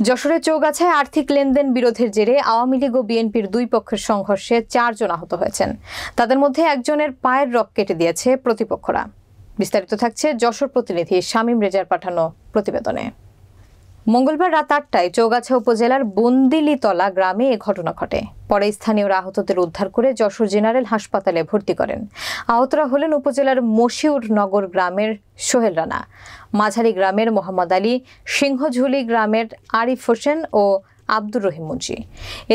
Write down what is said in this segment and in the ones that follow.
যশোরে চৌগাছায় আর্থিক লেনদেন বিরোধের জেরে আওয়ামী লীগ ও বিএনপির দুই পক্ষের সংঘর্ষে 4 জন আহত হয়েছেন। তাদের মধ্যে একজনের পায়ের রগ কেটে দিয়েছে প্রতিপক্ষরা। বিস্তারিত থাকছে যশোর প্রতিনিধি শামীম রেজার পাঠানো প্রতিবেদনে। মঙ্গলবার রাত 8টায় চৌগাছা উপজেলার বন্দিলিতলা গ্রামে এ ঘটনা ঘটে। পরে স্থানীয়রা আহতদের উদ্ধার করে যশোর জেনারেল হাসপাতালে ভর্তি করেন। আহতরা হলেন উপজেলার মশিউর নগর গ্রামের সোহেল রানা, মাঝারি গ্রামের মোহাম্মদ আলী, সিংহঝুলি গ্রামের আরিফ হোসেন ও আব্দুর রহিম মুন্সি।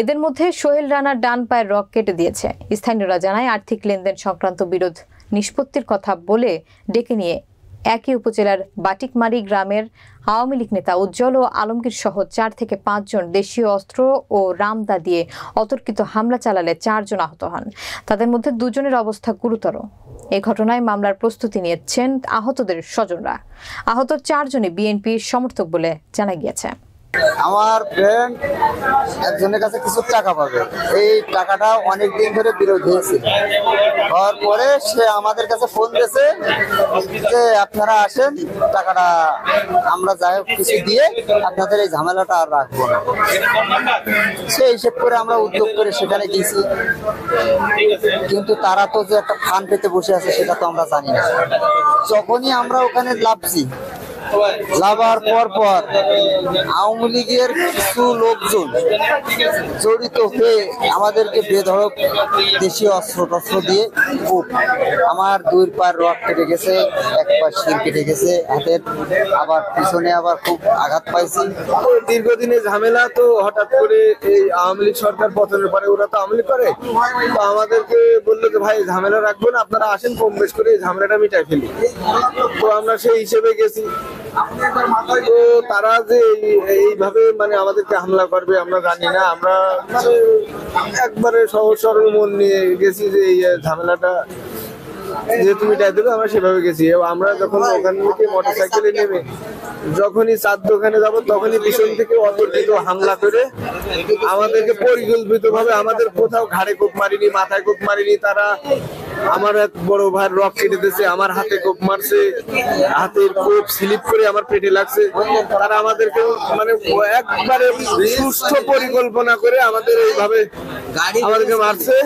এদের মধ্যে সোহেল রানার ডান পায়ের রগ কেটে দিয়েছে। স্থানীয়রা জানায়, আর্থিক লেনদেন সংক্রান্ত বিরোধ নিষ্পত্তির কথা বলে ডেকে নিয়ে একই উপজেলার বাটিকমারি গ্রামের আওয়ামী লীগ নেতা উজ্জ্বল ও আলমগীর সহ 4 থেকে 5 জন দেশীয় অস্ত্র ও রামদা দিয়ে অতর্কিত হামলা চালালে 4 জন আহত হন। তাদের মধ্যে 2 জনের অবস্থা গুরুতর। এই ঘটনায় মামলার প্রস্তুতি নিয়েছেন আহতদের স্বজনরা। আহত 4 জনই বিএনপির সমর্থক বলে জানা গিয়েছে। আমার ফ্রেন্ড একজনের কাছে কিছু টাকা পাবে, এই টাকাটা অনেকদিন ধরে বিরোধ হয়েছিল। হওয়ার পরে সে আমাদের কাছে ফোন দিয়েছে যে আপনারা আসেন, টাকাটা আমরা যাই হোক কিছু দিয়ে আপনাদের এই ঝামেলাটা আর রাখবো না। সেই হিসেব করে আমরা উদ্যোগ করে সেখানে গেছি, কিন্তু তারা তো যে একটা ফান পেতে বসে আছে সেটা তো আমরা জানি না। যখনই আমরা ওখানে লাভার পর আওয়ামী লীগের কিছু লোকজন জড়িত হয়ে আমাদেরকে বেধড়ক দেশীয় অস্ত্র দিয়ে আমার 2 পায়ের রগ কেটে গেছে, 1 পা শির কেটে গেছে হাতের, আবার পিছনে আবার খুব আঘাত পাইছি। দীর্ঘদিনের ঝামেলা, তো হঠাৎ করে এই আওয়ামী লীগ সরকার পতনের পরে ওরা তো আওয়ামী লীগ করে, তো আমাদেরকে বললো যে ভাই ঝামেলা রাখবো না, আপনারা আসেন কম বেশ করে এই ঝামেলাটা মিটাই ফেলি। তো আমরা সেই হিসেবে গেছি। তো তারা যে এইভাবে মানে আমাদেরকে হামলা করবে আমরা জানি না। আমরা একবারে সহজ সরল মন নিয়ে গেছি যে এই ঝামেলাটা যেহেতু মিটাই দেবে, আমরা সেভাবে গেছি। আমরা যখন ওখান থেকে মোটরসাইকেলে নেমে যখনই চার দোকানে যাবো, তখনই পিছন থেকে অতর্কিত হামলা করে আমাদেরকে পরিকল্পিত ভাবে, আমাদের কোথাও ঘাড়ে কোপ মারিনি, মাথায় কোপ মারিনি, তারা আমার এক বড় ভাইয়ের রগ কেটে দিয়েছে, আমার হাতে কোপ মারছে, হাতের কোপ স্লিপ করে আমার পেটে লাগছে। তারা আমাদেরকে মানে একবারে সুষ্ঠু পরিকল্পনা করে আমাদের এইভাবে আমাদেরকে মারছে।